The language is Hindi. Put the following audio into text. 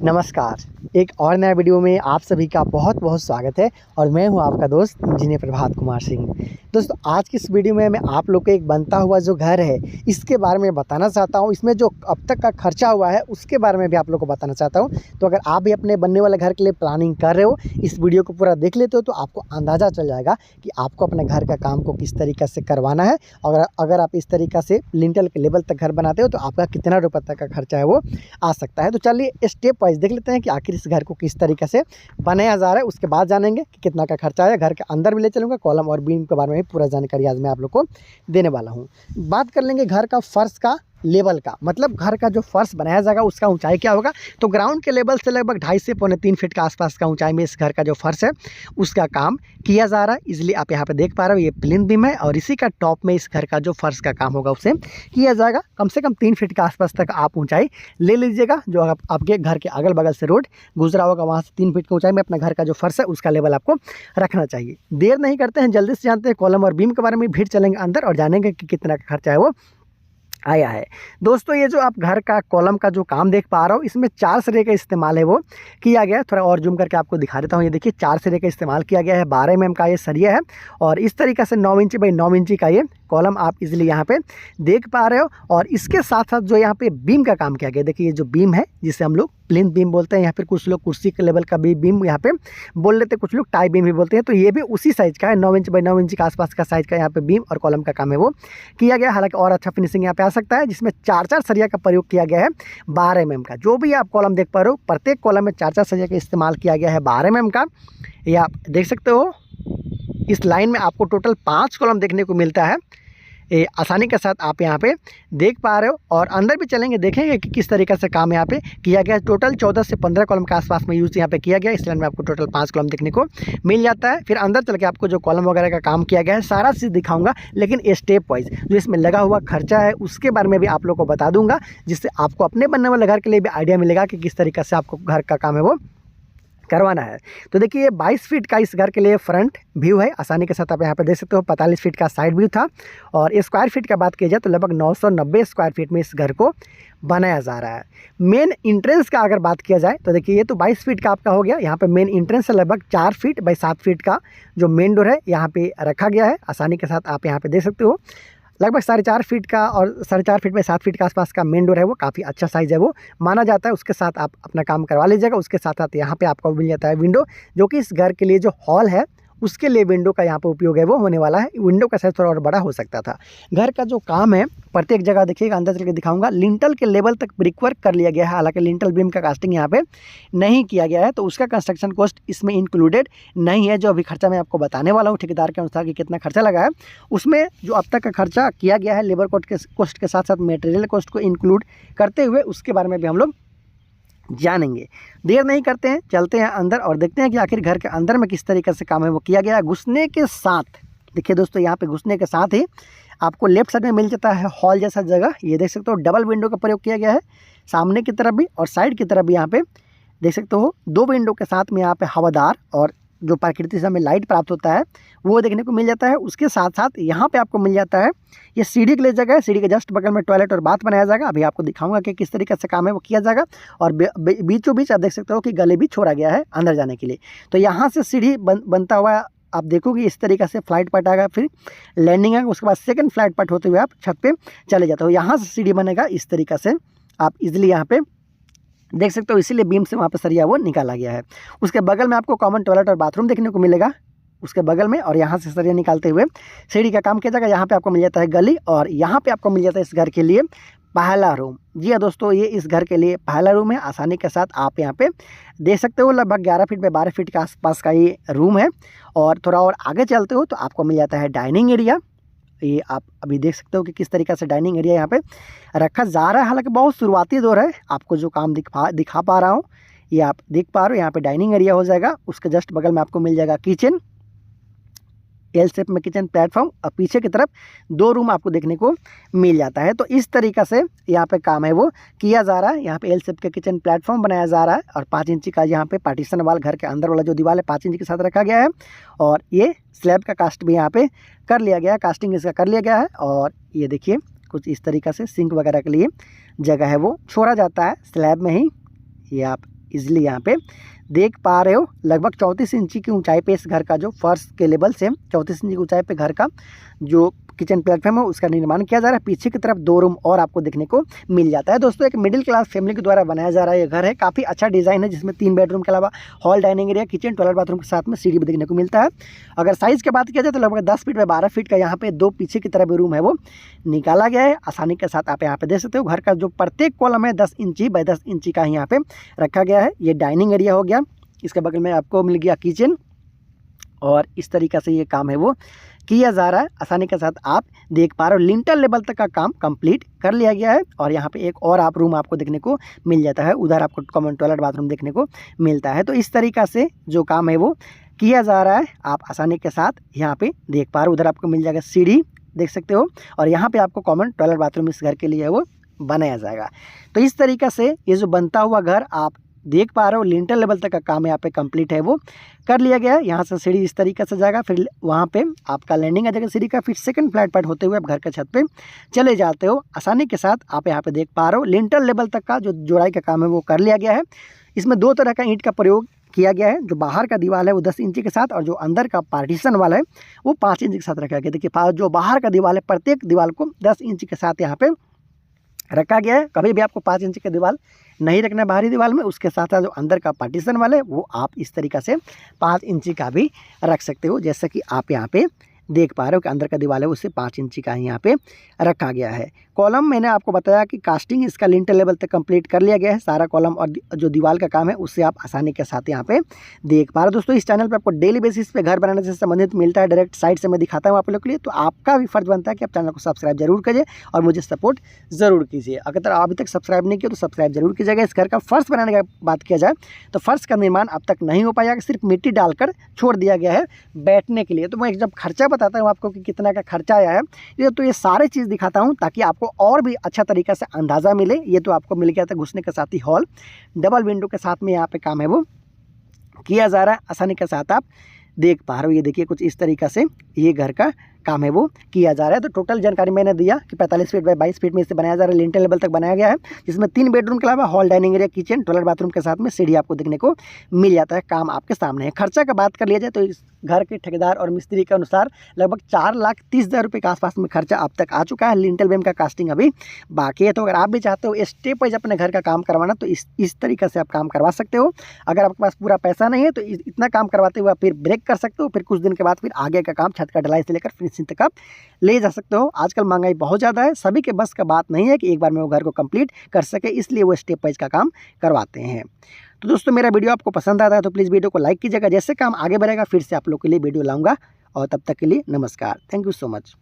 नमस्कार। एक और नया वीडियो में आप सभी का बहुत बहुत स्वागत है और मैं हूं आपका दोस्त इंजीनियर प्रभात कुमार सिंह। दोस्तों, आज की इस वीडियो में मैं आप लोग को एक बनता हुआ जो घर है इसके बारे में बताना चाहता हूं। इसमें जो अब तक का खर्चा हुआ है उसके बारे में भी आप लोग को बताना चाहता हूं। तो अगर आप भी अपने बनने वाले घर के लिए प्लानिंग कर रहे हो, इस वीडियो को पूरा देख लेते हो तो आपको अंदाज़ा चल जाएगा कि आपको अपने घर का काम को किस तरीक़े से करवाना है। और अगर आप इस तरीक़े से लिंटल के लेवल तक घर बनाते हो तो आपका कितना रुपये तक का खर्चा है वो आ सकता है। तो चलिए स्टेप वाइज देख लेते हैं कि आखिर इस घर को किस तरीके से बनाया जा रहा है। उसके बाद जानेंगे कि कितना का खर्चा है। घर के अंदर भी ले चलूँगा, कॉलम और बीम के बारे में भी पूरा जानकारी आज मैं आप लोग को देने वाला हूँ। बात कर लेंगे घर का फर्श का लेवल का, मतलब घर का जो फर्श बनाया जाएगा उसका ऊंचाई क्या होगा। तो ग्राउंड के लेवल से लगभग 2.5 से 3 फीट के आसपास का ऊंचाई में इस घर का जो फर्श है उसका काम किया जा रहा है। इसलिए आप यहाँ पे देख पा रहे हो ये प्लिंथ बीम है और इसी का टॉप में इस घर का जो फर्श का काम होगा उसे किया जाएगा। कम से कम 3 फीट के आसपास तक आप ऊंचाई ले लीजिएगा। जो आपके घर के अगल बगल से रोड गुजरा होगा वहाँ से 3 फीट की ऊंचाई में अपना घर का जो फर्श है उसका लेवल आपको रखना चाहिए। देर नहीं करते हैं, जल्दी से जानते हैं कॉलम और बीम के बारे में। भीड़ चलेंगे अंदर और जानेंगे कि कितना का खर्चा है वो आया है। दोस्तों, ये जो आप घर का कॉलम का जो काम देख पा रहे हो इसमें 4 सिरे का इस्तेमाल है वो किया गया है। थोड़ा और जूम करके आपको दिखा देता हूँ। ये देखिए 4 सिरे का इस्तेमाल किया गया है। 12 mm का ये सरिया है और इस तरीक़े से 9 इंची बाई 9 इंची का ये कॉलम आप इजीली यहाँ पे देख पा रहे हो। और इसके साथ साथ जो यहाँ पे बीम का काम किया गया, देखिए ये जो बीम है जिसे हम लोग प्लिंथ बीम बोलते हैं, या फिर कुछ लोग कुर्सी के लेवल का भी बीम यहाँ पे बोल लेते हैं, कुछ लोग टाई बीम भी बोलते हैं। तो ये भी उसी साइज़ का है, 9 इंच बाई 9 इंच के आसपास का साइज़ का यहाँ पे बीम और कॉलम का काम है वो किया गया। हालांकि और अच्छा फिनिशिंग यहाँ पे आ सकता है, जिसमें 4 सरिया का प्रयोग किया गया है 12 mm का। जो भी आप कॉलम देख पा रहे हो प्रत्येक कॉलम में 4 सरिया का इस्तेमाल किया गया है 12 mm का। ये आप देख सकते हो। इस लाइन में आपको टोटल 5 कॉलम देखने को मिलता है। ये आसानी के साथ आप यहाँ पे देख पा रहे हो। और अंदर भी चलेंगे, देखेंगे कि किस तरीके से काम यहाँ पे किया गया है। टोटल 14 से 15 कॉलम के आसपास में यूज़ यहाँ पे किया गया है। इस लाइन में आपको टोटल 5 कॉलम देखने को मिल जाता है। फिर अंदर चल के आपको जो कॉलम वगैरह का काम किया गया है सारा चीज़ दिखाऊंगा, लेकिन स्टेप वाइज जो इसमें लगा हुआ खर्चा है उसके बारे में भी आप लोग को बता दूंगा, जिससे आपको अपने बनने वाले घर के लिए भी आइडिया मिलेगा कि किस तरीके से आपको घर का काम है वो करवाना है। तो देखिए ये 22 फीट का इस घर के लिए फ्रंट व्यू है। आसानी के साथ आप यहाँ पे देख सकते हो। 45 फीट का साइड व्यू था। और स्क्वायर फीट का बात की जाए तो लगभग 990 स्क्वायर फीट में इस घर को बनाया जा रहा है। मेन इंट्रेंस का अगर बात किया जाए तो देखिए ये तो 22 फीट का आपका हो गया। यहाँ पे मेन इंट्रेंस है लगभग 4 फीट बाई 7 फीट का जो मेन डोर है यहाँ पे रखा गया है। आसानी के साथ आप यहाँ पे देख सकते हो। लगभग 4.5 फीट का और 4.5 फीट में 7 फीट के आसपास का मेन डोर है वो काफ़ी अच्छा साइज़ है वो माना जाता है। उसके साथ आप अपना काम करवा लीजिएगा। उसके साथ साथ यहाँ पे आपको मिल जाता है विंडो, जो कि इस घर के लिए जो हॉल है उसके लिए विंडो का यहाँ पे उपयोग है वो होने वाला है। विंडो का साइज़ थोड़ा और बड़ा हो सकता था। घर का जो काम है प्रत्येक जगह देखिएगा, अंदर चल के दिखाऊंगा, लिंटल के लेवल तक ब्रिक वर्क कर लिया गया है। हालांकि लिंटल बीम का कास्टिंग यहाँ पे नहीं किया गया है, तो उसका कंस्ट्रक्शन कॉस्ट इसमें इंक्लूडेड नहीं है। जो अभी खर्चा मैं आपको बताने वाला हूँ ठेकेदार के अनुसार कि कितना खर्चा लगा है, उसमें जो अब तक का खर्चा किया गया है लेबर कॉस्ट के साथ साथ मटेरियल कॉस्ट को इंक्लूड करते हुए, उसके बारे में भी हम लोग जानेंगे। देर नहीं करते हैं, चलते हैं अंदर और देखते हैं कि आखिर घर के अंदर में किस तरीके से काम है वो किया गया है। घुसने के साथ देखिए दोस्तों, यहाँ पे घुसने के साथ ही आपको लेफ्ट साइड में मिल जाता है हॉल जैसा जगह। ये देख सकते हो डबल विंडो का प्रयोग किया गया है, सामने की तरफ भी और साइड की तरफ भी। यहाँ पे देख सकते हो 2 विंडो के साथ में यहाँ पे हवादार और जो प्रकृति से हमें लाइट प्राप्त होता है वो देखने को मिल जाता है। उसके साथ साथ यहाँ पे आपको मिल जाता है ये सीढ़ी के लिए जगह है। सीढ़ी के जस्ट बगल में टॉयलेट और बाथ बनाया जाएगा। अभी आपको दिखाऊंगा कि किस तरीके से काम है वो किया जाएगा। और बीचों बीच आप देख सकते हो कि गले भी छोड़ा गया है अंदर जाने के लिए। तो यहाँ से सीढ़ी बनता हुआ आप देखोगे इस तरीके से फ्लाइट पार्ट आएगा, फिर लैंडिंग आएगा, उसके बाद सेकंड फ्लाइट पार्ट होते हुए आप छत पे चले जाते हो। यहाँ से सीढ़ी बनेगा इस तरीके से, आप इजीली यहाँ पे देख सकते हो। इसीलिए बीम से वहाँ पर सरिया वो निकाला गया है। उसके बगल में आपको कॉमन टॉयलेट और बाथरूम देखने को मिलेगा उसके बगल में। और यहाँ से सरिया निकालते हुए सीढ़ी का काम किया जाएगा। यहाँ पे आपको मिल जाता है गली और यहाँ पे आपको मिल जाता है इस घर के लिए पहला रूम। जी हाँ दोस्तों, ये इस घर के लिए पहला रूम है। आसानी के साथ आप यहाँ पे देख सकते हो लगभग 11 फीट बाई 12 फीट के आसपास का ये रूम है। और थोड़ा और आगे चलते हो तो आपको मिल जाता है डाइनिंग एरिया। ये आप अभी देख सकते हो कि किस तरीके से डाइनिंग एरिया यहाँ पे रखा जा रहा है। हालांकि बहुत शुरुआती दौर है, आपको जो काम दिखा पा रहा हूँ ये आप देख पा रहे हो। यहाँ पे डाइनिंग एरिया हो जाएगा। उसके जस्ट बगल में आपको मिल जाएगा किचन, एल शेप में किचन प्लेटफॉर्म, और पीछे की तरफ 2 रूम आपको देखने को मिल जाता है। तो इस तरीक़े से यहाँ पे काम है वो किया जा रहा है। यहाँ पे एल शेप का किचन प्लेटफॉर्म बनाया जा रहा है और 5 इंची का यहाँ पे पार्टीशन वाल, घर के अंदर वाला जो दीवार है 5 इंच के साथ रखा गया है। और ये स्लैब का कास्ट भी यहाँ पे कर लिया गया है, कास्टिंग इसका कर लिया गया है। और ये देखिए कुछ इस तरीक़े से सिंक वगैरह के लिए जगह है वो छोड़ा जाता है स्लैब में ही। ये आप इजीली यहाँ पे देख पा रहे हो। लगभग 34 इंची की ऊंचाई पे इस घर का जो फर्श के लेवल से 34 इंची की ऊंचाई पे घर का जो किचन प्लेटफॉर्म है उसका निर्माण किया जा रहा है। पीछे की तरफ 2 रूम और आपको देखने को मिल जाता है। दोस्तों एक मिडिल क्लास फैमिली के द्वारा बनाया जा रहा है ये घर है। काफ़ी अच्छा डिज़ाइन है जिसमें 3 बेडरूम के अलावा hall, dining area, kitchen, toilet, bathroom के साथ में सीढ़ी भी देखने को मिलता है। अगर साइज़ की बात किया जाए तो लगभग 10 फीट बाय 12 फीट का यहाँ पे 2 पीछे की तरफ रूम है वो निकाला गया है। आसानी के साथ आप यहाँ पे देख सकते हो। घर का जो प्रत्येक कॉलम है 10 इंची बाय 10 इंची का यहाँ पे रखा गया है। ये डाइनिंग एरिया हो गया। इसके बगल में आपको मिल गया किचन और इस तरीक़े से ये काम है वो किया जा रहा है। आसानी के साथ आप देख पा रहे हो। लिंटर लेवल तक का काम कंप्लीट कर लिया गया है और यहाँ पे एक और आप रूम आपको देखने को मिल जाता है। उधर आपको कॉमन टॉयलेट, बाथरूम देखने को मिलता है। तो इस तरीक़ा से जो काम है वो किया जा रहा है। आप आसानी के साथ यहाँ पे देख पा रहे हो। उधर आपको मिल जाएगा सीढ़ी, देख सकते हो, और यहाँ पे आपको कॉमन टॉयलेट, बाथरूम इस घर के लिए वो बनाया जाएगा। तो इस तरीक़ा से ये जो बनता हुआ घर आप देख पा रहे हो, लिंटर लेवल तक का काम यहाँ पे कंप्लीट है वो कर लिया गया है। यहाँ से सीढ़ी इस तरीके से जाएगा, फिर वहाँ पे आपका लैंडिंग आ जाएगा सीढ़ी का, फिर सेकंड फ्लैट पर होते हुए आप घर के छत पे चले जाते हो। आसानी के साथ आप यहाँ पे देख पा रहे हो लिंटर लेवल तक का जो जोड़ाई का काम है वो कर लिया गया है। इसमें 2 तरह का ईंट का प्रयोग किया गया है। जो बाहर का दीवार है वो 10 इंची के साथ और जो अंदर का पार्टीशन वाला है वो 5 इंच के साथ रखा गया। देखिए जो बाहर का दीवार है प्रत्येक दीवार को 10 इंच के साथ यहाँ पे रखा गया है। कभी भी आपको 5 इंच की दीवार नहीं रखना है बाहरी दीवार में। उसके साथ साथ जो अंदर का पार्टीशन वाला है वो आप इस तरीक़ा से 5 इंची का भी रख सकते हो। जैसा कि आप यहाँ पे देख पा रहे हो कि अंदर का दीवार है उससे 5 इंची का ही यहाँ पे रखा गया है। कॉलम मैंने आपको बताया कि कास्टिंग इसका लिंटर लेवल तक कंप्लीट कर लिया गया है। सारा कॉलम और जो दीवार का काम है उससे आप आसानी के साथ यहाँ पे देख पा रहे हो। दोस्तों इस चैनल पे आपको डेली बेसिस पे घर बनाने से संबंधित मिलता है। डायरेक्ट साइट से मैं दिखाता हूँ आप लोग के लिए। तो आपका भी फर्ज बनता है कि आप चैनल को सब्सक्राइब जरूर करिए और मुझे सपोर्ट ज़रूर कीजिए। अगर अभी तक सब्सक्राइब नहीं किया तो सब्सक्राइब जरूर कीजिएगा। इस घर का फर्श बनाने की बात किया जाए तो फर्श का निर्माण अब तक नहीं हो पाया, सिर्फ मिट्टी डालकर छोड़ दिया गया है बैठने के लिए। तो मैं जब खर्चा बताता हूँ आपको कि कितना का खर्चा आया है तो ये सारी चीज़ दिखाता हूँ ताकि आपको और भी अच्छा तरीक़ा से अंदाज़ा मिले। ये तो आपको मिल गया था घुसने के साथ ही हॉल, डबल विंडो के साथ में यहाँ पे काम है वो किया जा रहा है। आसानी के साथ आप देख पा रहे हो। ये देखिए कुछ इस तरीक़ा से ये घर का काम है वो किया जा रहा है। तो टोटल जानकारी मैंने दिया कि 45 फीट बाय 22 फीट में इसे बनाया जा रहा है। लिंटर लेवल तक बनाया गया है जिसमें 3 बेडरूम के अलावा hall, dining area, kitchen, toilet, bathroom के साथ में सीढ़ी आपको देखने को मिल जाता है। काम आपके सामने है। खर्चा का बात कर लिया जाए तो इस घर के ठेकेदार और मिस्त्री के अनुसार लगभग 4,30,000 रुपये के आसपास में खर्चा अब तक आ चुका है। लिंटर बेम का कास्टिंग अभी बाकी है। तो अगर आप भी चाहते हो स्टेप वाइज अपने घर का काम करवाना तो इस तरीके से आप काम करवा सकते हो। अगर आपके पास पूरा पैसा नहीं है तो इतना काम करवाते हुए आप फिर ब्रेक कर सकते हो। फिर कुछ दिन के बाद फिर आगे का काम छत का ढलाई से लेकर फिनिशिंग तक आप ले जा सकते हो। आजकल महंगाई बहुत ज़्यादा है, सभी के बस का बात नहीं है कि एक बार में वो घर को कंप्लीट कर सके, इसलिए वो स्टेप वाइज का काम करवाते हैं। तो दोस्तों मेरा वीडियो आपको पसंद आता है तो प्लीज़ वीडियो को लाइक कीजिएगा। जैसे काम आगे बढ़ेगा फिर से आप लोग के लिए वीडियो लाऊंगा और तब तक के लिए नमस्कार। Thank you so much.